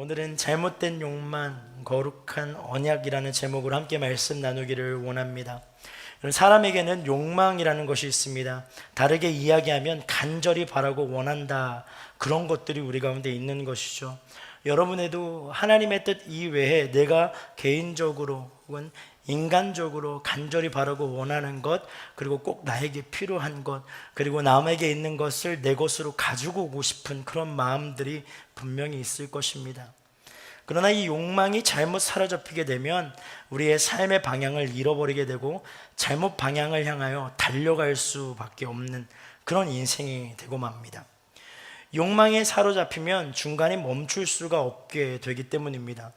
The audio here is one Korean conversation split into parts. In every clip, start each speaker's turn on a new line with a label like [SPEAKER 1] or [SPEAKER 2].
[SPEAKER 1] 오늘은 잘못된 욕망, 거룩한 언약이라는 제목으로 함께 말씀 나누기를 원합니다. 사람에게는 욕망이라는 것이 있습니다. 다르게 이야기하면 간절히 바라고 원한다, 그런 것들이 우리 가운데 있는 것이죠. 여러분에도 하나님의 뜻 이외에 내가 개인적으로 혹은 인간적으로 간절히 바라고 원하는 것, 그리고 꼭 나에게 필요한 것, 그리고 남에게 있는 것을 내 것으로 가지고 오고 싶은 그런 마음들이 분명히 있을 것입니다. 그러나 이 욕망이 잘못 사로잡히게 되면 우리의 삶의 방향을 잃어버리게 되고 잘못 방향을 향하여 달려갈 수밖에 없는 그런 인생이 되고 맙니다. 욕망에 사로잡히면 중간에 멈출 수가 없게 되기 때문입니다.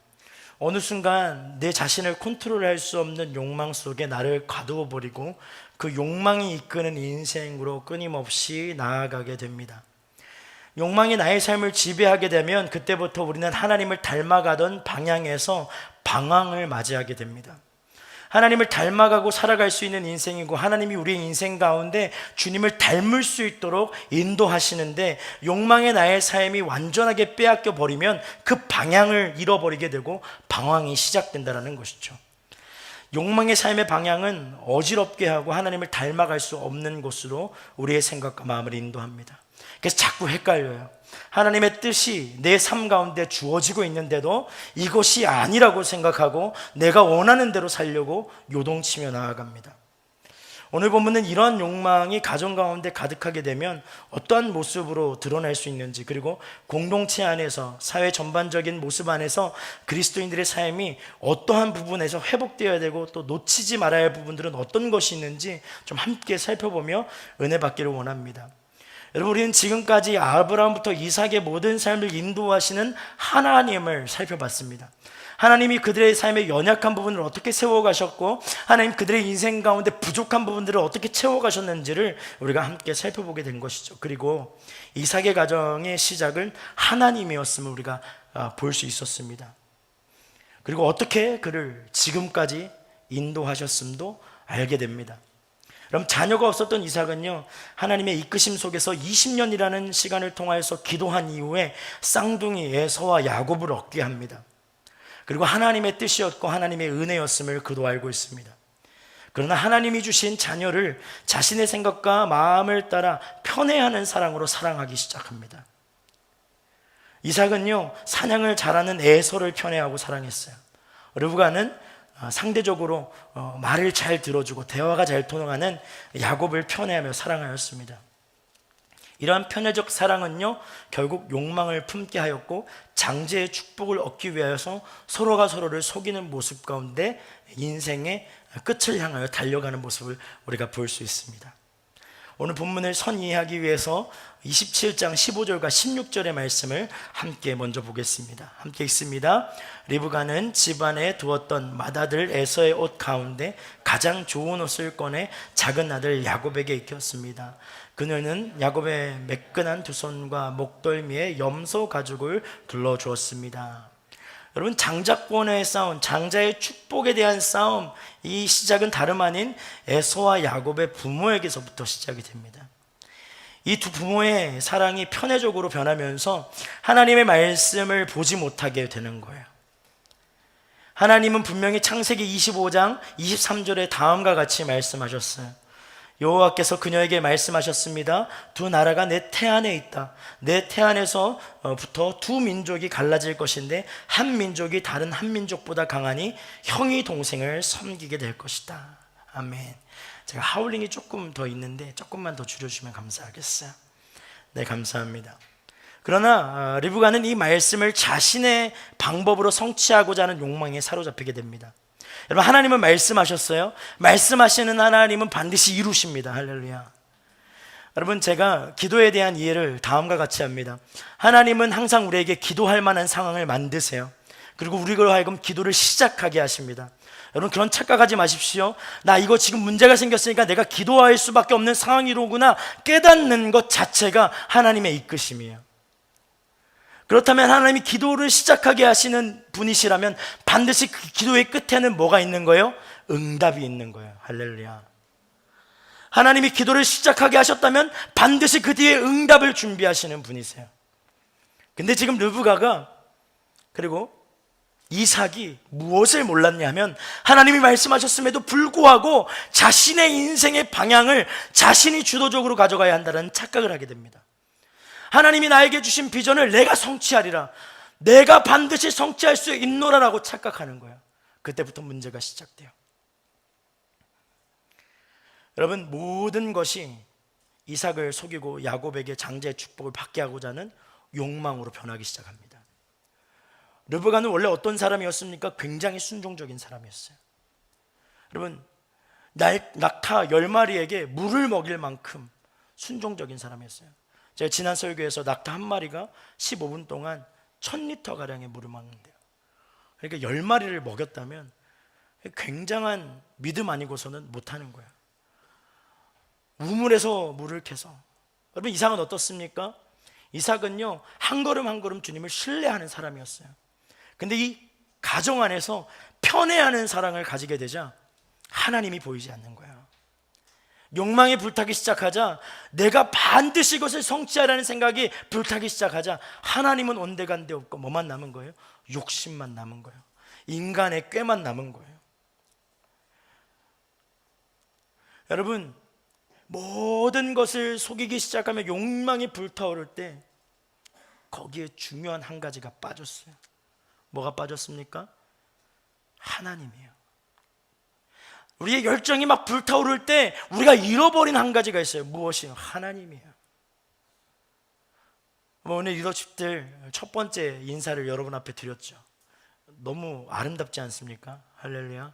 [SPEAKER 1] 어느 순간 내 자신을 컨트롤할 수 없는 욕망 속에 나를 가두어 버리고 그 욕망이 이끄는 인생으로 끊임없이 나아가게 됩니다. 욕망이 나의 삶을 지배하게 되면 그때부터 우리는 하나님을 닮아가던 방향에서 방황을 맞이하게 됩니다. 하나님을 닮아가고 살아갈 수 있는 인생이고 하나님이 우리의 인생 가운데 주님을 닮을 수 있도록 인도하시는데, 욕망의 나의 삶이 완전하게 빼앗겨 버리면 그 방향을 잃어버리게 되고 방황이 시작된다는 것이죠. 욕망의 삶의 방향은 어지럽게 하고 하나님을 닮아갈 수 없는 곳으로 우리의 생각과 마음을 인도합니다. 그래서 자꾸 헷갈려요. 하나님의 뜻이 내 삶 가운데 주어지고 있는데도 이것이 아니라고 생각하고 내가 원하는 대로 살려고 요동치며 나아갑니다. 오늘 본문은 이러한 욕망이 가정 가운데 가득하게 되면 어떠한 모습으로 드러날 수 있는지, 그리고 공동체 안에서 사회 전반적인 모습 안에서 그리스도인들의 삶이 어떠한 부분에서 회복되어야 되고 또 놓치지 말아야 할 부분들은 어떤 것이 있는지 좀 함께 살펴보며 은혜 받기를 원합니다. 여러분, 우리는 지금까지 아브라함부터 이삭의 모든 삶을 인도하시는 하나님을 살펴봤습니다. 하나님이 그들의 삶의 연약한 부분을 어떻게 세워가셨고 하나님 그들의 인생 가운데 부족한 부분들을 어떻게 채워가셨는지를 우리가 함께 살펴보게 된 것이죠. 그리고 이삭의 가정의 시작은 하나님이었음을 우리가 볼 수 있었습니다. 그리고 어떻게 그를 지금까지 인도하셨음도 알게 됩니다. 그럼 자녀가 없었던 이삭은요, 하나님의 이끄심 속에서 20년이라는 시간을 통하여서 기도한 이후에 쌍둥이 에서와 야곱을 얻게 합니다. 그리고 하나님의 뜻이었고 하나님의 은혜였음을 그도 알고 있습니다. 그러나 하나님이 주신 자녀를 자신의 생각과 마음을 따라 편애하는 사랑으로 사랑하기 시작합니다. 이삭은요, 사냥을 잘하는 에서를 편애하고 사랑했어요. 르브가는 상대적으로 말을 잘 들어주고 대화가 잘 통하는 야곱을 편애하며 사랑하였습니다. 이러한 편애적 사랑은요, 결국 욕망을 품게 하였고 장제의 축복을 얻기 위하여서 서로가 서로를 속이는 모습 가운데 인생의 끝을 향하여 달려가는 모습을 우리가 볼 수 있습니다. 오늘 본문을 선이해하기 위해서 27장 15절과 16절의 말씀을 함께 먼저 보겠습니다. 함께 읽습니다. 리브가는 집안에 두었던 맏아들 에서의 옷 가운데 가장 좋은 옷을 꺼내 작은 아들 야곱에게 입혔습니다. 그녀는 야곱의 매끈한 두 손과 목덜미에 염소 가죽을 둘러주었습니다. 여러분, 장자권의 싸움, 장자의 축복에 대한 싸움, 이 시작은 다름 아닌 에서와 야곱의 부모에게서부터 시작이 됩니다. 이 두 부모의 사랑이 편애적으로 변하면서 하나님의 말씀을 보지 못하게 되는 거예요. 하나님은 분명히 창세기 25장 23절에 다음과 같이 말씀하셨어요. 여호와께서 그녀에게 말씀하셨습니다. 두 나라가 내 태안에 있다. 내 태안에서부터 두 민족이 갈라질 것인데 한 민족이 다른 한 민족보다 강하니 형이 동생을 섬기게 될 것이다. 아멘. 제가 하울링이 조금 더 있는데 조금만 더 줄여주면 감사하겠어요. 네, 감사합니다. 그러나 리브가는 이 말씀을 자신의 방법으로 성취하고자 하는 욕망에 사로잡히게 됩니다. 여러분, 하나님은 말씀하셨어요. 말씀하시는 하나님은 반드시 이루십니다. 할렐루야. 여러분, 제가 기도에 대한 이해를 다음과 같이 합니다. 하나님은 항상 우리에게 기도할 만한 상황을 만드세요. 그리고 우리로 하여금 기도를 시작하게 하십니다. 여러분, 그런 착각하지 마십시오. 나 이거 지금 문제가 생겼으니까 내가 기도할 수밖에 없는 상황이로구나 깨닫는 것 자체가 하나님의 이끄심이에요. 그렇다면 하나님이 기도를 시작하게 하시는 분이시라면 반드시 그 기도의 끝에는 뭐가 있는 거예요? 응답이 있는 거예요. 할렐루야. 하나님이 기도를 시작하게 하셨다면 반드시 그 뒤에 응답을 준비하시는 분이세요. 근데 지금 르브가가 그리고 이삭이 무엇을 몰랐냐면 하나님이 말씀하셨음에도 불구하고 자신의 인생의 방향을 자신이 주도적으로 가져가야 한다는 착각을 하게 됩니다. 하나님이 나에게 주신 비전을 내가 성취하리라, 내가 반드시 성취할 수 있노라라고 착각하는 거예요. 그때부터 문제가 시작돼요. 여러분, 모든 것이 이삭을 속이고 야곱에게 장자의 축복을 받게 하고자 하는 욕망으로 변하기 시작합니다. 르브가는 원래 어떤 사람이었습니까? 굉장히 순종적인 사람이었어요. 여러분, 낙타 10마리에게 물을 먹일 만큼 순종적인 사람이었어요. 제가 지난 설교에서 낙타 한 마리가 15분 동안 1000리터가량의 물을 먹는데요. 그러니까 10마리를 먹였다면 굉장한 믿음 아니고서는 못하는 거예요. 우물에서 물을 캐서. 여러분, 이삭은 어떻습니까? 이삭은요, 한 걸음 한 걸음 주님을 신뢰하는 사람이었어요. 근데 이 가정 안에서 편애하는 사랑을 가지게 되자 하나님이 보이지 않는 거예요. 욕망이 불타기 시작하자, 내가 반드시 이것을 성취하라는 생각이 불타기 시작하자 하나님은 온데간데 없고 뭐만 남은 거예요? 욕심만 남은 거예요. 인간의 꾀만 남은 거예요. 여러분, 모든 것을 속이기 시작하면 욕망이 불타오를 때 거기에 중요한 한 가지가 빠졌어요. 뭐가 빠졌습니까? 하나님이에요. 우리의 열정이 막 불타오를 때 우리가 잃어버린 한 가지가 있어요. 무엇이요? 하나님이에요. 오늘 리더십들 첫 번째 인사를 여러분 앞에 드렸죠. 너무 아름답지 않습니까? 할렐루야.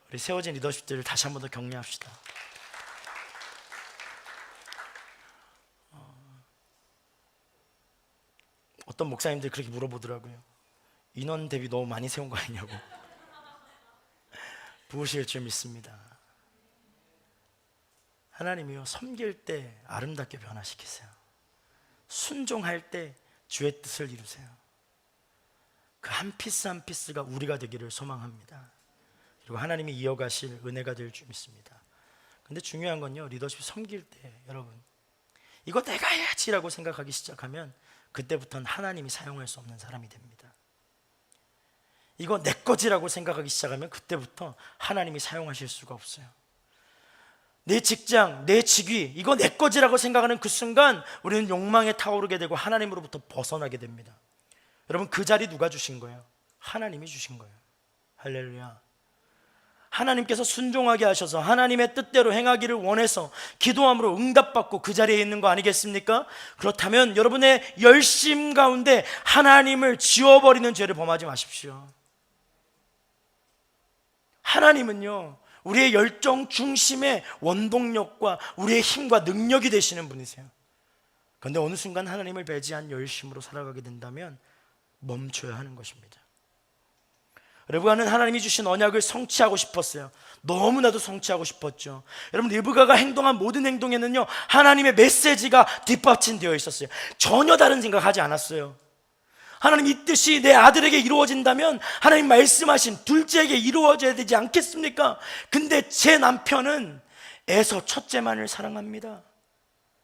[SPEAKER 1] 우리 세워진 리더십들을 다시 한 번 더 격려합시다. 어떤 목사님들이 그렇게 물어보더라고요. 인원 대비 너무 많이 세운 거 아니냐고. 부으실 줄 믿습니다. 하나님이요, 섬길 때 아름답게 변화시키세요. 순종할 때 주의 뜻을 이루세요. 그 한 피스 한 피스가 우리가 되기를 소망합니다. 그리고 하나님이 이어가실 은혜가 될 줄 믿습니다. 근데 중요한 건요, 리더십 섬길 때 여러분, 이거 내가 해야지라고 생각하기 시작하면 그때부터는 하나님이 사용할 수 없는 사람이 됩니다. 이거 내 거지라고 생각하기 시작하면 그때부터 하나님이 사용하실 수가 없어요. 내 직장, 내 직위, 이거 내 거지라고 생각하는 그 순간 우리는 욕망에 타오르게 되고 하나님으로부터 벗어나게 됩니다. 여러분, 그 자리 누가 주신 거예요? 하나님이 주신 거예요. 할렐루야. 하나님께서 순종하게 하셔서 하나님의 뜻대로 행하기를 원해서 기도함으로 응답받고 그 자리에 있는 거 아니겠습니까? 그렇다면 여러분의 열심 가운데 하나님을 지워버리는 죄를 범하지 마십시오. 하나님은요, 우리의 열정 중심의 원동력과 우리의 힘과 능력이 되시는 분이세요. 그런데 어느 순간 하나님을 배제한 열심으로 살아가게 된다면 멈춰야 하는 것입니다. 르브가는 하나님이 주신 언약을 성취하고 싶었어요. 너무나도 성취하고 싶었죠. 여러분, 르브가가 행동한 모든 행동에는요, 하나님의 메시지가 뒷받침되어 있었어요. 전혀 다른 생각하지 않았어요. 하나님, 이 뜻이 내 아들에게 이루어진다면 하나님 말씀하신 둘째에게 이루어져야 되지 않겠습니까? 근데 제 남편은 에서 첫째만을 사랑합니다.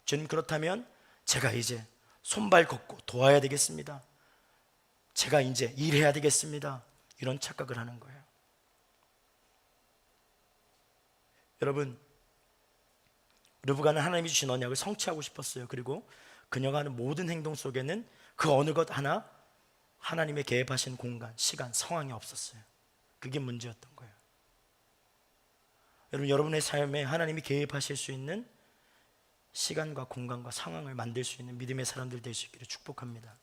[SPEAKER 1] 주님, 그렇다면 제가 이제 손발 걷고 도와야 되겠습니다. 제가 이제 일해야 되겠습니다. 이런 착각을 하는 거예요. 여러분, 르브가는 하나님이 주신 언약을 성취하고 싶었어요. 그리고 그녀가 하는 모든 행동 속에는 그 어느 것 하나 하나님의 개입하신 공간, 시간, 상황이 없었어요. 그게 문제였던 거예요. 여러분, 여러분의 삶에 하나님이 개입하실 수 있는 시간과 공간과 상황을 만들 수 있는 믿음의 사람들 될 수 있기를 축복합니다.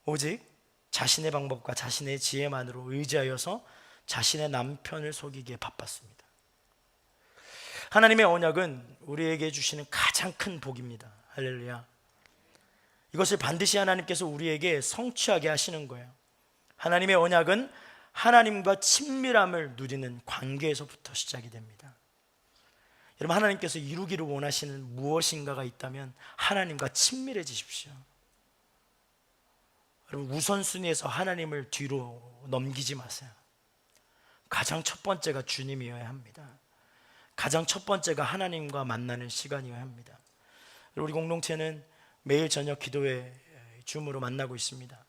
[SPEAKER 1] 오직 자신의 방법과 자신의 지혜만으로 의지하여서 자신의 남편을 속이기에 바빴습니다. 하나님의 언약은 우리에게 주시는 가장 큰 복입니다. 할렐루야. 이것을 반드시 하나님께서 우리에게 성취하게 하시는 거예요. 하나님의 언약은 하나님과 친밀함을 누리는 관계에서부터 시작이 됩니다. 여러분, 하나님께서 이루기를 원하시는 무엇인가가 있다면 하나님과 친밀해지십시오. 여러분, 우선순위에서 하나님을 뒤로 넘기지 마세요. 가장 첫 번째가 주님이어야 합니다. 가장 첫 번째가 하나님과 만나는 시간이어야 합니다. 우리 공동체는 매일 저녁 기도회 줌으로 만나고 있습니다.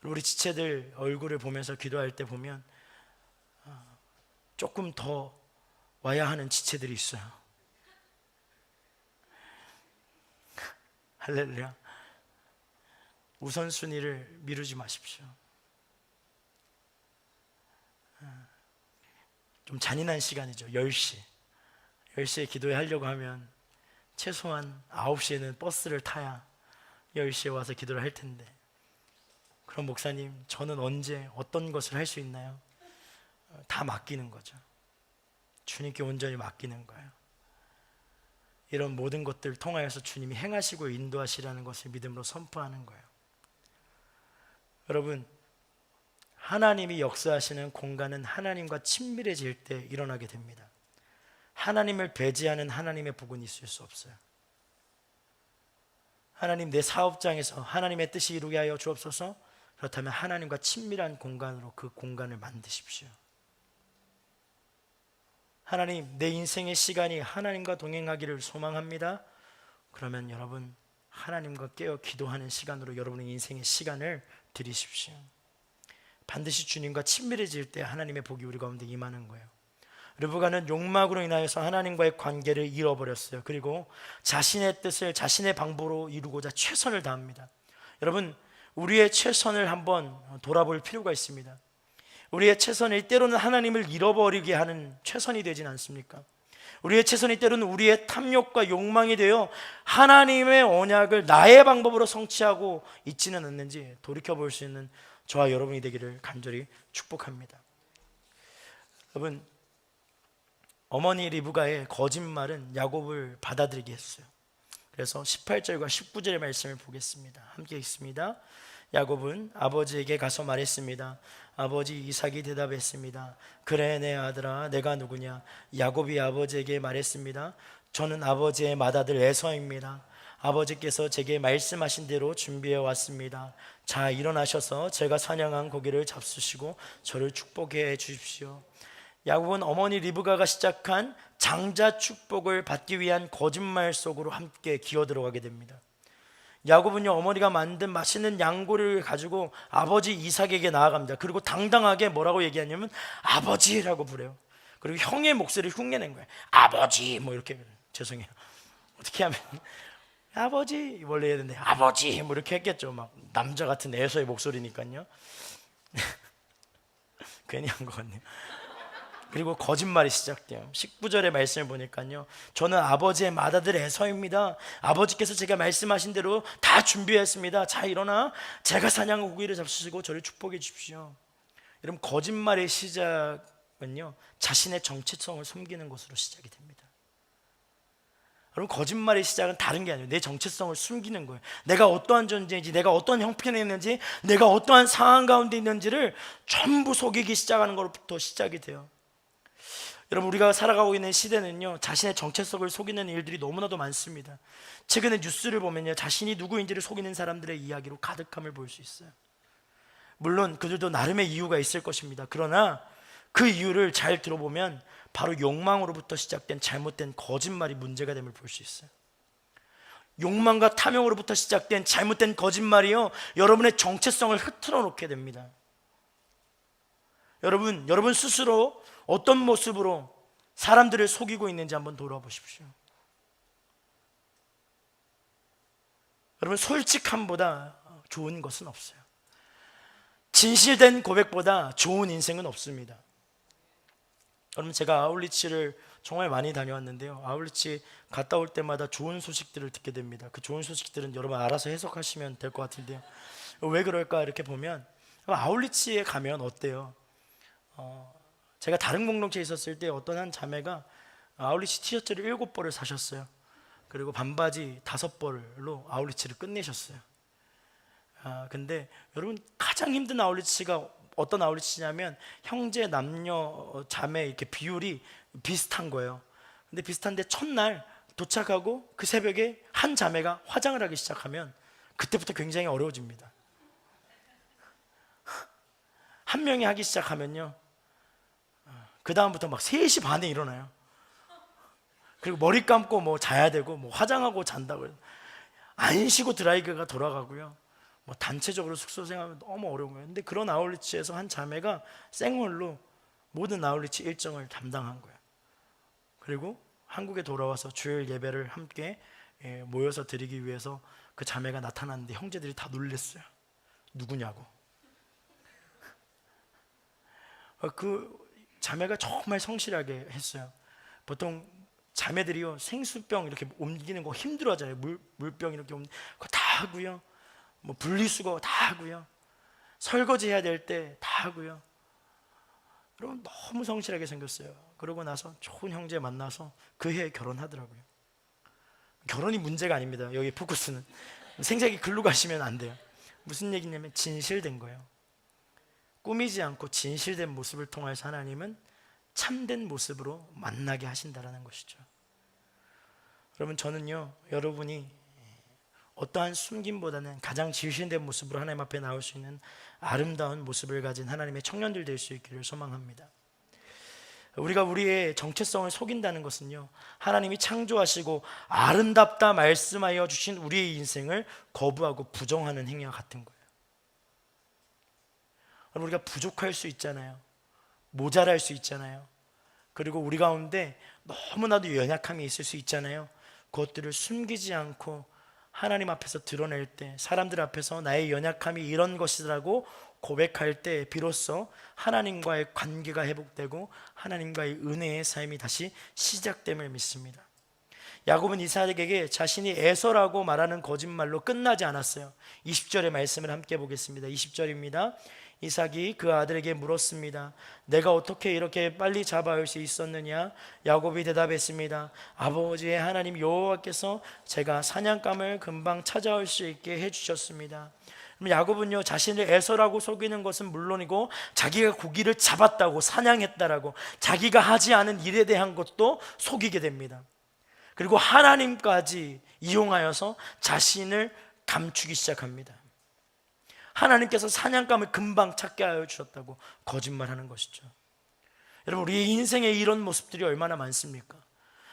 [SPEAKER 1] 우리 지체들 얼굴을 보면서 기도할 때 보면 조금 더 와야 하는 지체들이 있어요. 할렐루야. 우선순위를 미루지 마십시오. 좀 잔인한 시간이죠. 10시에 기도회 하려고 하면 최소한 9시에는 버스를 타야 10시에 와서 기도를 할 텐데, 그럼 목사님 저는 언제 어떤 것을 할 수 있나요? 다 맡기는 거죠. 주님께 온전히 맡기는 거예요. 이런 모든 것들을 통하여서 주님이 행하시고 인도하시라는 것을 믿음으로 선포하는 거예요. 여러분, 하나님이 역사하시는 공간은 하나님과 친밀해질 때 일어나게 됩니다. 하나님을 배제하는 하나님의 복은 있을 수 없어요. 하나님, 내 사업장에서 하나님의 뜻이 이루게 하여 주옵소서. 그렇다면 하나님과 친밀한 공간으로 그 공간을 만드십시오. 하나님, 내 인생의 시간이 하나님과 동행하기를 소망합니다. 그러면 여러분, 하나님과 깨어 기도하는 시간으로 여러분의 인생의 시간을 드리십시오. 반드시 주님과 친밀해질 때 하나님의 복이 우리 가운데 임하는 거예요. 르브가는 욕망으로 인하여서 하나님과의 관계를 잃어버렸어요. 그리고 자신의 뜻을 자신의 방법으로 이루고자 최선을 다합니다. 여러분, 우리의 최선을 한번 돌아볼 필요가 있습니다. 우리의 최선이 때로는 하나님을 잃어버리게 하는 최선이 되진 않습니까? 우리의 최선이 때로는 우리의 탐욕과 욕망이 되어 하나님의 언약을 나의 방법으로 성취하고 있지는 않는지 돌이켜볼 수 있는 저와 여러분이 되기를 간절히 축복합니다. 여러분, 어머니 리브가의 거짓말은 야곱을 받아들이게 했어요. 그래서 18절과 19절의 말씀을 보겠습니다. 함께 읽습니다. 야곱은 아버지에게 가서 말했습니다. 아버지 이삭이 대답했습니다. 그래 내 아들아, 내가 누구냐? 야곱이 아버지에게 말했습니다. 저는 아버지의 맏아들 에서입니다. 아버지께서 제게 말씀하신 대로 준비해 왔습니다. 자, 일어나셔서 제가 사냥한 고기를 잡수시고 저를 축복해 주십시오. 야곱은 어머니 리브가가 시작한 장자 축복을 받기 위한 거짓말 속으로 함께 기어 들어가게 됩니다. 야곱은요, 어머니가 만든 맛있는 양고기를 가지고 아버지 이삭에게 나아갑니다. 그리고 당당하게 뭐라고 얘기하냐면 아버지라고 부르요. 그리고 형의 목소리를 흉내낸 거예요. 아버지, 뭐 이렇게. 죄송해요. 어떻게 하면 아버지 원래 해야 되는데 아버지 뭐 이렇게 했겠죠. 막 남자 같은 애서의 목소리니까요. 괜히 한 것 같네요. 그리고 거짓말이 시작돼요. 19절의 말씀을 보니까요, 저는 아버지의 맏아들 에서입니다. 아버지께서 제가 말씀하신 대로 다 준비했습니다. 자, 일어나 제가 사냥한 고기를 잡수시고 저를 축복해 주십시오. 여러분, 거짓말의 시작은요, 자신의 정체성을 숨기는 것으로 시작이 됩니다. 여러분, 거짓말의 시작은 다른 게 아니에요. 내 정체성을 숨기는 거예요. 내가 어떠한 존재인지, 내가 어떠한 형편에 있는지, 내가 어떠한 상황 가운데 있는지를 전부 속이기 시작하는 것부터 시작이 돼요. 여러분, 우리가 살아가고 있는 시대는요, 자신의 정체성을 속이는 일들이 너무나도 많습니다. 최근에 뉴스를 보면요, 자신이 누구인지를 속이는 사람들의 이야기로 가득함을 볼 수 있어요. 물론 그들도 나름의 이유가 있을 것입니다. 그러나 그 이유를 잘 들어보면 바로 욕망으로부터 시작된 잘못된 거짓말이 문제가 됨을 볼 수 있어요. 욕망과 탐욕으로부터 시작된 잘못된 거짓말이요, 여러분의 정체성을 흐트러 놓게 됩니다. 여러분 스스로 어떤 모습으로 사람들을 속이고 있는지 한번 돌아보십시오. 여러분, 솔직함보다 좋은 것은 없어요. 진실된 고백보다 좋은 인생은 없습니다. 여러분, 제가 아울리치를 정말 많이 다녀왔는데요, 아울리치 갔다 올 때마다 좋은 소식들을 듣게 됩니다. 그 좋은 소식들은 여러분 알아서 해석하시면 될 것 같은데요, 왜 그럴까 이렇게 보면, 아울리치에 가면 어때요? 제가 다른 공동체에 있었을 때 어떤 한 자매가 아울리치 티셔츠를 7벌을 사셨어요. 그리고 반바지 5벌로 아울리치를 끝내셨어요. 근데 여러분, 가장 힘든 아울리치가 어떤 아울리치냐면 형제, 남녀, 자매 이렇게 비율이 비슷한 거예요. 근데 비슷한데 첫날 도착하고 그 새벽에 한 자매가 화장을 하기 시작하면 그때부터 굉장히 어려워집니다. 한 명이 하기 시작하면요, 그 다음부터 막 3시 반에 일어나요. 그리고 머리 감고 뭐 자야 되고 뭐 화장하고 잔다고요. 안 쉬고 드라이기가 돌아가고요. 뭐 단체적으로 숙소 생활하면 너무 어려운 거예요. 근데 그런 아울리치에서 한 자매가 생얼로 모든 아울리치 일정을 담당한 거예요. 그리고 한국에 돌아와서 주일 예배를 함께 모여서 드리기 위해서 그 자매가 나타났는데 형제들이 다 놀랬어요. 누구냐고. 그 자매가 정말 성실하게 했어요. 보통 자매들이요 생수병 이렇게 옮기는 거 힘들어하잖아요. 물병 이렇게 옮기는 거 다 하고요. 뭐 분리수거 다 하고요. 설거지 해야 될 때 다 하고요. 여러분 너무 성실하게 생겼어요. 그러고 나서 좋은 형제 만나서 그 해에 결혼하더라고요. 결혼이 문제가 아닙니다. 여기 포커스는 생색이 글로 가시면 안 돼요. 무슨 얘기냐면 진실된 거예요. 꾸미지 않고 진실된 모습을 통해서 하나님은 참된 모습으로 만나게 하신다라는 것이죠. 여러분 저는요 여러분이 어떠한 숨김보다는 가장 진실된 모습으로 하나님 앞에 나올 수 있는 아름다운 모습을 가진 하나님의 청년들 될 수 있기를 소망합니다. 우리가 우리의 정체성을 속인다는 것은요 하나님이 창조하시고 아름답다 말씀하여 주신 우리의 인생을 거부하고 부정하는 행위와 같은 거예요. 우리가 부족할 수 있잖아요. 모자랄 수 있잖아요. 그리고 우리 가운데 너무나도 연약함이 있을 수 있잖아요. 그것들을 숨기지 않고 하나님 앞에서 드러낼 때, 사람들 앞에서 나의 연약함이 이런 것이라고 고백할 때 비로소 하나님과의 관계가 회복되고 하나님과의 은혜의 삶이 다시 시작됨을 믿습니다. 야곱은 이삭에게 자신이 에서라고 말하는 거짓말로 끝나지 않았어요. 20절의 말씀을 함께 보겠습니다. 20절입니다. 이삭이 그 아들에게 물었습니다. 내가 어떻게 이렇게 빨리 잡아올 수 있었느냐? 야곱이 대답했습니다. 아버지의 하나님 여호와께서 제가 사냥감을 금방 찾아올 수 있게 해주셨습니다. 야곱은요 자신을 에서라고 속이는 것은 물론이고 자기가 고기를 잡았다고 사냥했다라고 자기가 하지 않은 일에 대한 것도 속이게 됩니다. 그리고 하나님까지 이용하여서 자신을 감추기 시작합니다. 하나님께서 사냥감을 금방 찾게 하여 주셨다고 거짓말하는 것이죠. 여러분 우리의 인생에 이런 모습들이 얼마나 많습니까?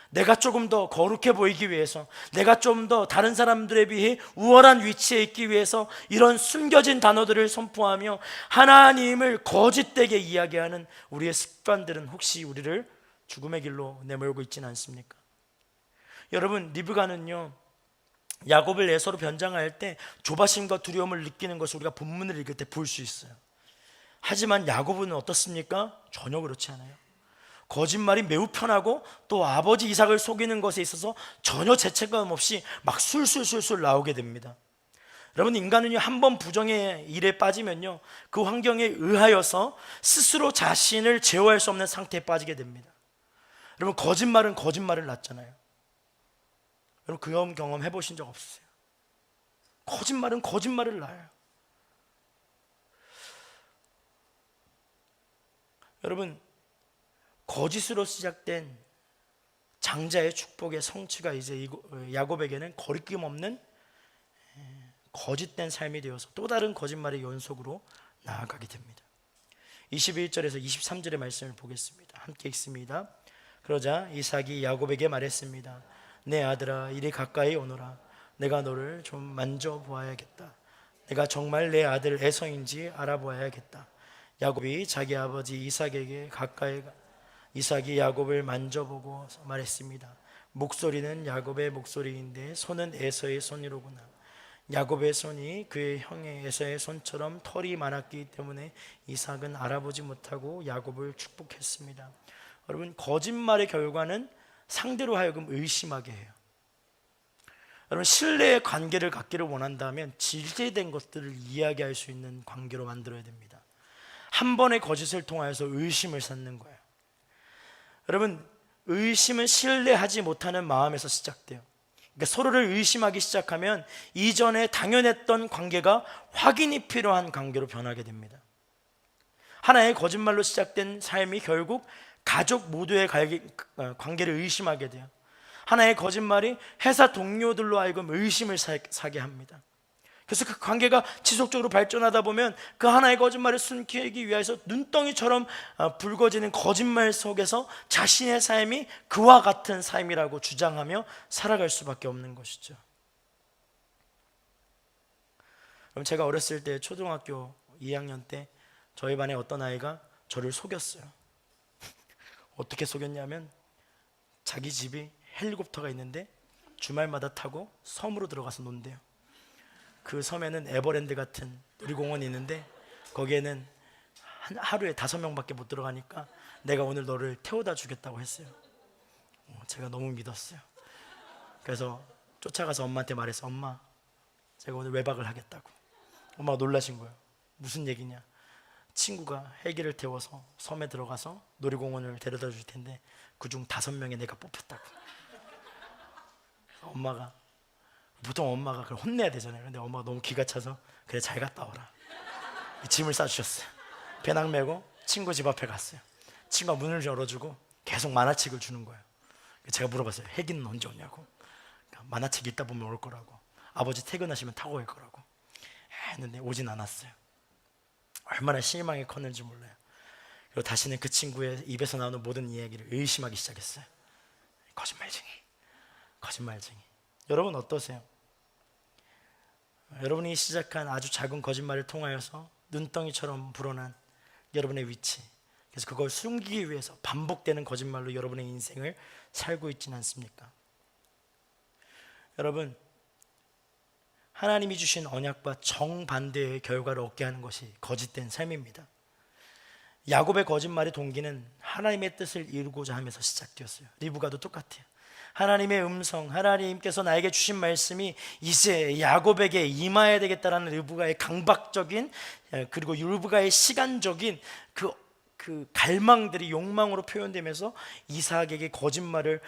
[SPEAKER 1] 내가 조금 더 거룩해 보이기 위해서, 내가 좀 더 다른 사람들에 비해 우월한 위치에 있기 위해서 이런 숨겨진 단어들을 선포하며 하나님을 거짓되게 이야기하는 우리의 습관들은 혹시 우리를 죽음의 길로 내몰고 있지는 않습니까? 여러분 리브가는요 야곱을 에서로 변장할 때 조바심과 두려움을 느끼는 것을 우리가 본문을 읽을 때 볼 수 있어요. 하지만 야곱은 어떻습니까? 전혀 그렇지 않아요. 거짓말이 매우 편하고 또 아버지 이삭을 속이는 것에 있어서 전혀 죄책감 없이 막 술술술술 나오게 됩니다. 여러분 인간은요 한 번 부정의 일에 빠지면요 그 환경에 의하여서 스스로 자신을 제어할 수 없는 상태에 빠지게 됩니다. 여러분 거짓말은 거짓말을 낳잖아요. 여러분 그런 경험 해보신 적 없으세요? 거짓말은 거짓말을 낳아요. 여러분 거짓으로 시작된 장자의 축복의 성취가 이제 야곱에게는 거리낌 없는 거짓된 삶이 되어서 또 다른 거짓말의 연속으로 나아가게 됩니다. 21절에서 23절의 말씀을 보겠습니다. 함께 읽습니다. 그러자 이삭이 야곱에게 말했습니다. 내 아들아 이리 가까이 오너라. 내가 너를 좀 만져보아야겠다. 내가 정말 내 아들 에서인지 알아보아야겠다. 야곱이 자기 아버지 이삭에게 가까이 이삭이 야곱을 만져보고 말했습니다. 목소리는 야곱의 목소리인데 손은 에서의 손이로구나. 야곱의 손이 그의 형의 에서의 손처럼 털이 많았기 때문에 이삭은 알아보지 못하고 야곱을 축복했습니다. 여러분 거짓말의 결과는 상대로 하여금 의심하게 해요. 여러분 신뢰의 관계를 갖기를 원한다면 질제된 것들을 이야기할 수 있는 관계로 만들어야 됩니다. 한 번의 거짓을 통하여서 의심을 쌓는 거예요. 여러분 의심은 신뢰하지 못하는 마음에서 시작돼요. 그러니까 서로를 의심하기 시작하면 이전에 당연했던 관계가 확인이 필요한 관계로 변하게 됩니다. 하나의 거짓말로 시작된 삶이 결국 가족 모두의 관계를 의심하게 돼요. 하나의 거짓말이 회사 동료들로 하여금 의심을 사게 합니다. 그래서 그 관계가 지속적으로 발전하다 보면 그 하나의 거짓말을 숨기기 위해서 눈덩이처럼 붉어지는 거짓말 속에서 자신의 삶이 그와 같은 삶이라고 주장하며 살아갈 수밖에 없는 것이죠. 그럼 제가 어렸을 때 초등학교 2학년 때 저희 반에 어떤 아이가 저를 속였어요. 어떻게 속였냐면 자기 집이 헬리콥터가 있는데 주말마다 타고 섬으로 들어가서 논대요. 그 섬에는 에버랜드 같은 놀이공원이 있는데 거기에는 하루에 5명밖에 못 들어가니까 내가 오늘 너를 태워다 주겠다고 했어요. 제가 너무 믿었어요. 그래서 쫓아가서 엄마한테 말해서 엄마 제가 오늘 외박을 하겠다고. 엄마가 놀라신 거예요. 무슨 얘기냐, 친구가 헬기를 태워서 섬에 들어가서 놀이공원을 데려다 줄 텐데 그중 5명에 내가 뽑혔다고. 엄마가, 보통 엄마가 그걸 혼내야 되잖아요. 근데 엄마가 너무 기가 차서 그래 잘 갔다 와라, 짐을 싸주셨어요. 배낭 메고 친구 집 앞에 갔어요. 친구가 문을 열어주고 계속 만화책을 주는 거예요. 제가 물어봤어요. 헬기는 언제 오냐고. 그러니까 만화책 읽다 보면 올 거라고, 아버지 퇴근하시면 타고 갈 거라고 했는데 오진 않았어요. 얼마나 실망이 컸는지 몰라요. 그리고 다시는 그 친구의 입에서 나오는 모든 이야기를 의심하기 시작했어요. 거짓말쟁이, 거짓말쟁이. 여러분 어떠세요? 여러분이 시작한 아주 작은 거짓말을 통하여서 눈덩이처럼 불어난 여러분의 위치, 그래서 그걸 숨기기 위해서 반복되는 거짓말로 여러분의 인생을 살고 있지는 않습니까? 여러분, 하나님이 주신 언약과 정반대의 결과를 얻게 하는 것이 거짓된 삶입니다. 야곱의 거짓말의 동기는 하나님의 뜻을 이루고자 하면서 시작되었어요. 리브가도 똑같아요. 하나님의 음성, 하나님께서 나에게 주신 말씀이 이제 야곱에게 임해야 되겠다라는 리브가의 강박적인, 그리고 리브가의 시간적인 그 갈망들이 욕망으로 표현되면서 이삭에게 거짓말을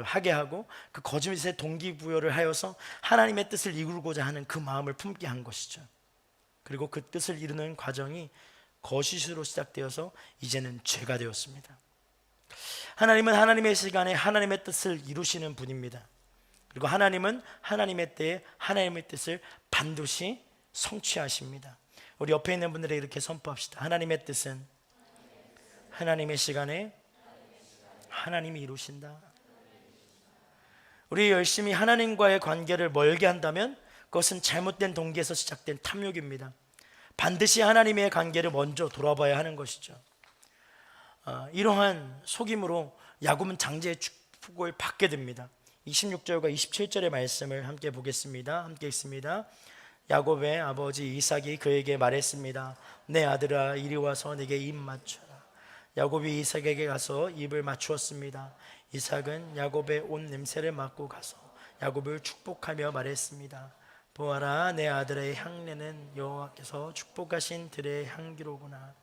[SPEAKER 1] 하게 하고 그 거짓의 동기부여를 하여서 하나님의 뜻을 이루고자 하는 그 마음을 품게 한 것이죠. 그리고 그 뜻을 이루는 과정이 거짓으로 시작되어서 이제는 죄가 되었습니다. 하나님은 하나님의 시간에 하나님의 뜻을 이루시는 분입니다. 그리고 하나님은 하나님의 때에 하나님의 뜻을 반드시 성취하십니다. 우리 옆에 있는 분들에게 이렇게 선포합시다. 하나님의 뜻은 하나님의 시간에 하나님이 이루신다. 우리 열심히 하나님과의 관계를 멀게 한다면 그것은 잘못된 동기에서 시작된 탐욕입니다. 반드시 하나님의 관계를 먼저 돌아봐야 하는 것이죠. 이러한 속임으로 야곱은 장제의 축복을 받게 됩니다. 26절과 27절의 말씀을 함께 보겠습니다. 함께 읽습니다. 야곱의 아버지 이삭이 그에게 말했습니다. 내 아들아, 이리 와서 내게 입 맞춰라. 야곱이 이삭에게 가서 입을 맞추었습니다. 이삭은 야곱의 옷 냄새를 맡고 가서 야곱을 축복하며 말했습니다. 보아라, 내 아들의 향내는 여호와께서 축복하신 들의 향기로구나.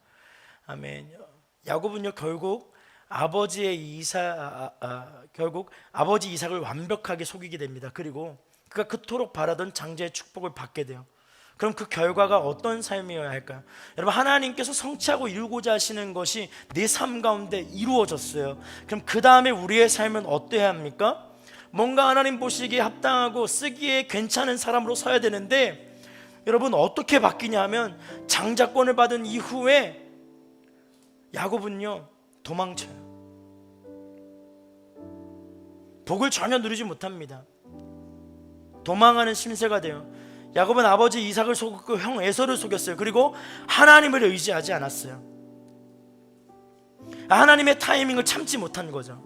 [SPEAKER 1] 아멘. 야곱은요 결국 아버지 이삭을 완벽하게 속이게 됩니다. 그리고 그가 그토록 바라던 장제의 축복을 받게 돼요. 그럼 그 결과가 어떤 삶이어야 할까요? 여러분, 하나님께서 성취하고 이루고자 하시는 것이 내 삶 가운데 이루어졌어요. 그럼 그 다음에 우리의 삶은 어때야 합니까? 뭔가 하나님 보시기에 합당하고 쓰기에 괜찮은 사람으로 서야 되는데, 여러분 어떻게 바뀌냐 하면 장자권을 받은 이후에 야곱은요 도망쳐요. 복을 전혀 누리지 못합니다. 도망하는 심세가 돼요. 야곱은 아버지 이삭을 속였고 형 에서를 속였어요. 그리고 하나님을 의지하지 않았어요. 하나님의 타이밍을 참지 못한 거죠.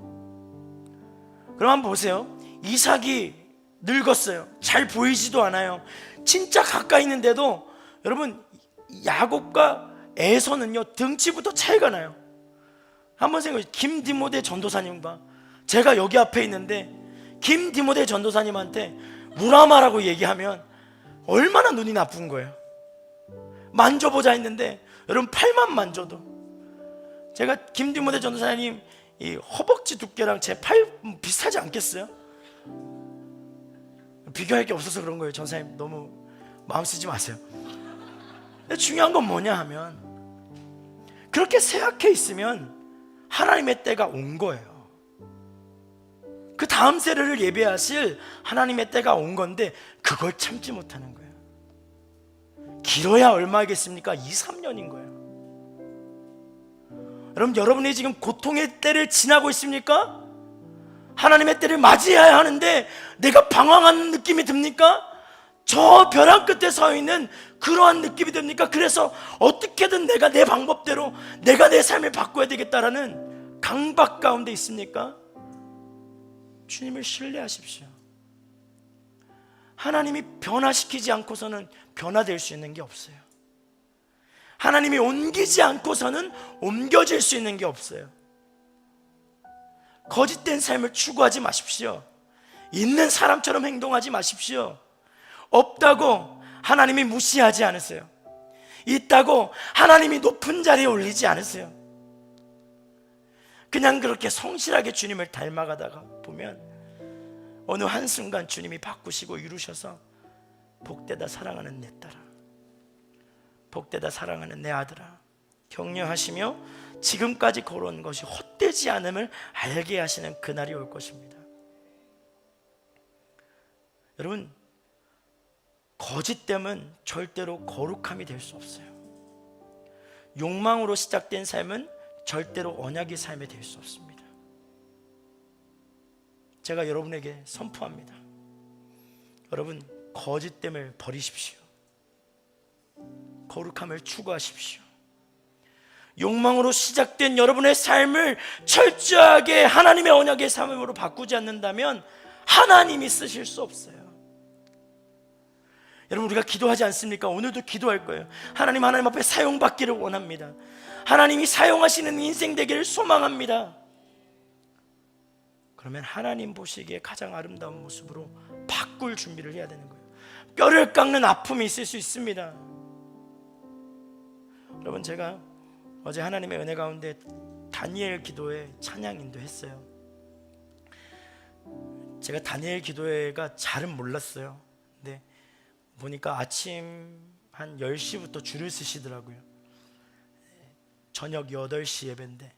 [SPEAKER 1] 그럼 한번 보세요. 이삭이 늙었어요. 잘 보이지도 않아요. 진짜 가까이 있는데도 여러분, 야곱과 에서는요 등치부터 차이가 나요. 한번 생각해. 김디모데 전도사님과 제가 여기 앞에 있는데 김디모데 전도사님한테 무라마라고 얘기하면 얼마나 눈이 나쁜 거예요. 만져보자 했는데 여러분 팔만 만져도, 제가 김디모데 전도사님 이 허벅지 두께랑 제 팔 비슷하지 않겠어요? 비교할 게 없어서 그런 거예요. 전사님 너무 마음 쓰지 마세요. 근데 중요한 건 뭐냐 하면 그렇게 쇠약해 있으면 하나님의 때가 온 거예요. 그 다음 세례를 예배하실 하나님의 때가 온 건데 그걸 참지 못하는 거예요. 길어야 얼마겠습니까? 2, 3년인 거예요. 여러분이 지금 고통의 때를 지나고 있습니까? 하나님의 때를 맞이해야 하는데 내가 방황하는 느낌이 듭니까? 저 벼랑 끝에 서 있는 그러한 느낌이 듭니까? 그래서 어떻게든 내가 내 방법대로 내가 내 삶을 바꿔야 되겠다라는 강박 가운데 있습니까? 주님을 신뢰하십시오. 하나님이 변화시키지 않고서는 변화될 수 있는 게 없어요. 하나님이 옮기지 않고서는 옮겨질 수 있는 게 없어요. 거짓된 삶을 추구하지 마십시오. 있는 사람처럼 행동하지 마십시오. 없다고 하나님이 무시하지 않으세요. 있다고 하나님이 높은 자리에 올리지 않으세요. 그냥 그렇게 성실하게 주님을 닮아가다가 보면 어느 한순간 주님이 바꾸시고 이루셔서 복되다 사랑하는 내 딸아, 복되다 사랑하는 내 아들아, 격려하시며 지금까지 걸어온 것이 헛되지 않음을 알게 하시는 그날이 올 것입니다. 여러분, 거짓됨은 절대로 거룩함이 될 수 없어요. 욕망으로 시작된 삶은 절대로 언약의 삶이 될 수 없습니다. 제가 여러분에게 선포합니다. 여러분, 거짓됨을 버리십시오. 거룩함을 추구하십시오. 욕망으로 시작된 여러분의 삶을 철저하게 하나님의 언약의 삶으로 바꾸지 않는다면 하나님이 쓰실 수 없어요. 여러분, 우리가 기도하지 않습니까? 오늘도 기도할 거예요. 하나님 앞에 사용받기를 원합니다. 하나님이 사용하시는 인생 되기를 소망합니다. 그러면 하나님 보시기에 가장 아름다운 모습으로 바꿀 준비를 해야 되는 거예요. 뼈를 깎는 아픔이 있을 수 있습니다. 여러분, 제가 어제 하나님의 은혜 가운데 다니엘 기도회 찬양 인도했어요. 제가 다니엘 기도회가 잘은 몰랐어요. 근데 보니까 아침 한 10시부터 줄을 서시더라고요. 저녁 8시 예배인데,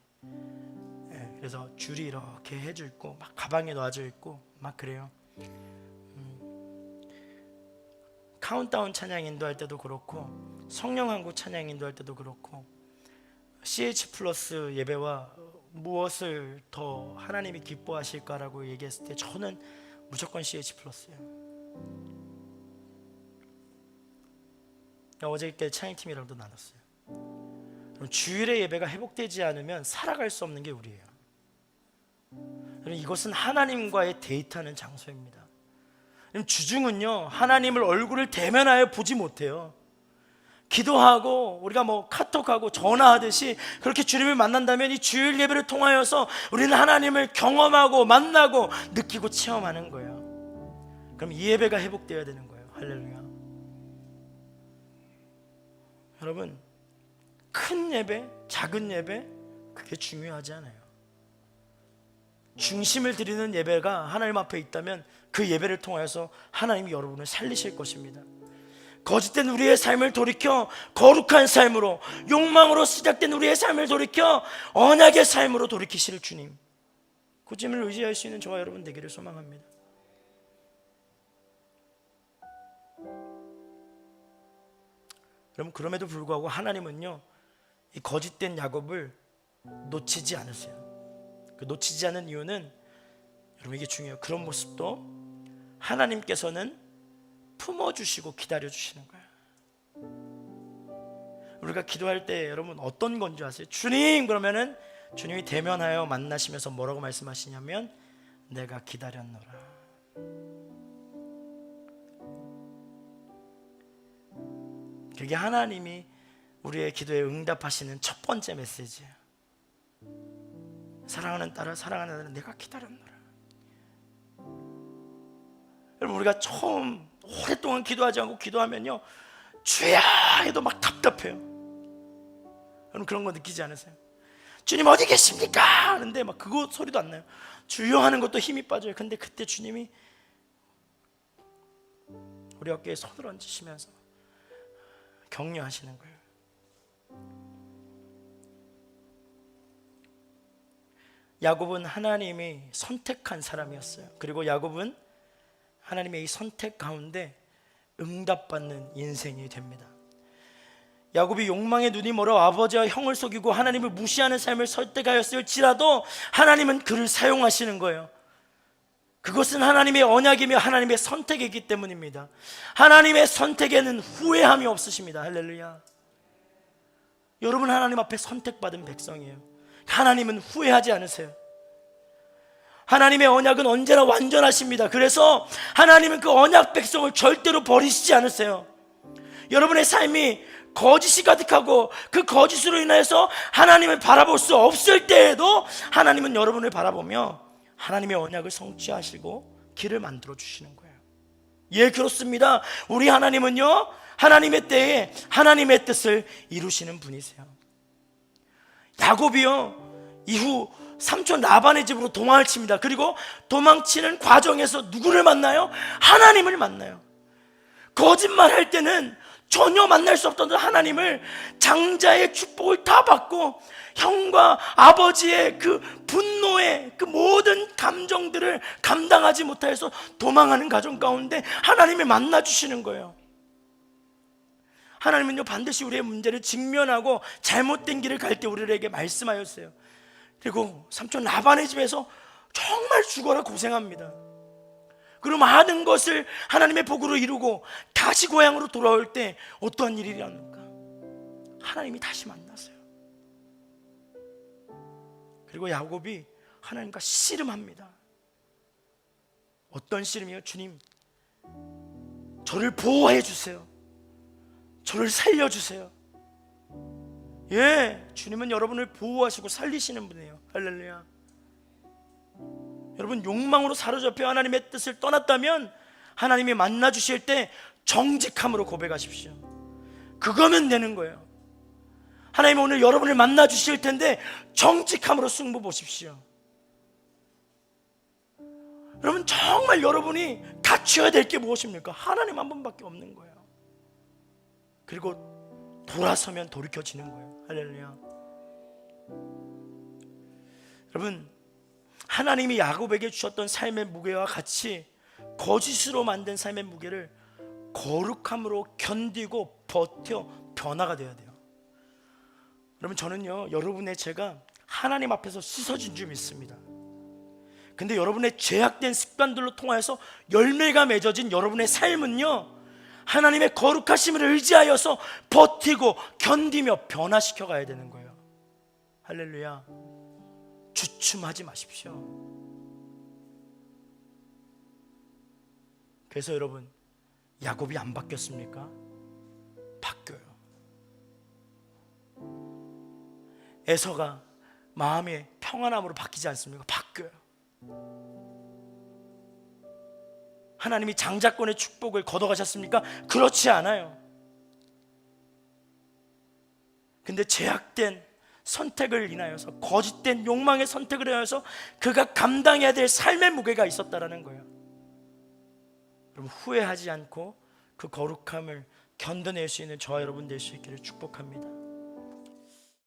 [SPEAKER 1] 그래서 줄이 이렇게 해져 있고 막 가방에 놔져 있고 막 그래요. 카운트다운 찬양 인도할 때도 그렇고 성령한국 찬양 인도할 때도 그렇고 CH 플러스 예배와 무엇을 더 하나님이 기뻐하실까라고 얘기했을 때 저는 무조건 CH 플러스예요. 어저께 찬양팀이랑도 나눴어요. 주일의 예배가 회복되지 않으면 살아갈 수 없는 게 우리예요. 이것은 하나님과의 데이트하는 장소입니다. 주중은요, 하나님을 얼굴을 대면하여 보지 못해요. 기도하고 우리가 카톡하고 전화하듯이 그렇게 주님을 만난다면 이 주일 예배를 통하여서 우리는 하나님을 경험하고 만나고 느끼고 체험하는 거예요. 그럼 이 예배가 회복되어야 되는 거예요. 할렐루야. 여러분, 큰 예배, 작은 예배, 그게 중요하지 않아요. 중심을 드리는 예배가 하나님 앞에 있다면 그 예배를 통해서 하나님이 여러분을 살리실 것입니다. 거짓된 우리의 삶을 돌이켜 거룩한 삶으로, 욕망으로 시작된 우리의 삶을 돌이켜 언약의 삶으로 돌이키실 주님, 그 주님을 의지할 수 있는 저와 여러분 되기를 소망합니다. 여러분, 그럼에도 불구하고 하나님은요, 이 거짓된 야곱을 놓치지 않으세요. 그 놓치지 않은 이유는, 여러분 이게 중요해요. 그런 모습도 하나님께서는 품어주시고 기다려주시는 거예요. 우리가 기도할 때 여러분 어떤 건지 아세요? 주님, 그러면은 주님이 대면하여 만나시면서 뭐라고 말씀하시냐면, 내가 기다렸노라. 그게 하나님이 우리의 기도에 응답하시는 첫 번째 메시지예요. 사랑하는 딸아, 사랑하는 아들아, 내가 기다렸노라. 여러분, 우리가 처음 오랫동안 기도하지 않고 기도하면요, 주야 해도 막 답답해요. 여러분, 그런 거 느끼지 않으세요? 주님 어디 계십니까? 하는데 막 그거 소리도 안 나요. 주여 하는 것도 힘이 빠져요. 근데 그때 주님이 우리 어깨에 손을 얹으시면서 격려하시는 거예요. 야곱은 하나님이 선택한 사람이었어요. 그리고 야곱은 하나님의 이 선택 가운데 응답받는 인생이 됩니다. 야곱이 욕망의 눈이 멀어 아버지와 형을 속이고 하나님을 무시하는 삶을 설득하였을지라도 하나님은 그를 사용하시는 거예요. 그것은 하나님의 언약이며 하나님의 선택이기 때문입니다. 하나님의 선택에는 후회함이 없으십니다. 할렐루야. 여러분 하나님 앞에 선택받은 백성이에요. 하나님은 후회하지 않으세요. 하나님의 언약은 언제나 완전하십니다. 그래서 하나님은 그 언약 백성을 절대로 버리시지 않으세요. 여러분의 삶이 거짓이 가득하고 그 거짓으로 인해서 하나님을 바라볼 수 없을 때에도 하나님은 여러분을 바라보며 하나님의 언약을 성취하시고 길을 만들어 주시는 거예요. 예, 그렇습니다. 우리 하나님은요, 하나님의 때에 하나님의 뜻을 이루시는 분이세요. 야곱이요, 이후 삼촌 라반의 집으로 도망을 칩니다. 그리고 도망치는 과정에서 누구를 만나요? 하나님을 만나요. 거짓말할 때는 전혀 만날 수 없던 하나님을, 장자의 축복을 다 받고 형과 아버지의 그 분노의 그 모든 감정들을 감당하지 못해서 도망하는 가정 가운데 하나님이 만나주시는 거예요. 하나님은요, 반드시 우리의 문제를 직면하고 잘못된 길을 갈 때 우리에게 말씀하였어요. 그리고 삼촌 라반의 집에서 정말 죽어라 고생합니다. 그리고 많은 것을 하나님의 복으로 이루고 다시 고향으로 돌아올 때 어떠한 일이 일어납니까? 하나님이 다시 만나세요. 그리고 야곱이 하나님과 씨름합니다. 어떤 씨름이요? 주님, 저를 보호해 주세요. 저를 살려주세요. 예, 주님은 여러분을 보호하시고 살리시는 분이에요. 할렐루야. 여러분, 욕망으로 사로잡혀 하나님의 뜻을 떠났다면 하나님이 만나 주실 때 정직함으로 고백하십시오. 그거면 되는 거예요. 하나님 오늘 여러분을 만나 주실 텐데 정직함으로 승부 보십시오. 여러분, 정말 여러분이 갖춰야 될 게 무엇입니까? 하나님 한 분밖에 없는 거예요. 그리고 돌아서면 돌이켜지는 거예요. 할렐루야. 여러분, 하나님이 야곱에게 주셨던 삶의 무게와 같이 거짓으로 만든 삶의 무게를 거룩함으로 견디고 버텨 변화가 돼야 돼요. 여러분, 저는요, 여러분의 죄가 하나님 앞에서 씻어진 줄 믿습니다. 근데 여러분의 죄악된 습관들로 통하여서 열매가 맺어진 여러분의 삶은요, 하나님의 거룩하심을 의지하여서 버티고 견디며 변화시켜 가야 되는 거예요. 할렐루야. 주춤하지 마십시오. 그래서 여러분, 야곱이 안 바뀌었습니까? 바뀌어요. 에서가 마음의 평안함으로 바뀌지 않습니까? 바뀌어요. 하나님이 장자권의 축복을 걷어가셨습니까? 그렇지 않아요. 근데 제약된 선택을 인하여서, 거짓된 욕망의 선택을 인하여서 그가 감당해야 될 삶의 무게가 있었다라는 거예요. 여러분, 후회하지 않고 그 거룩함을 견뎌낼 수 있는 저와 여러분 될 수 있기를 축복합니다.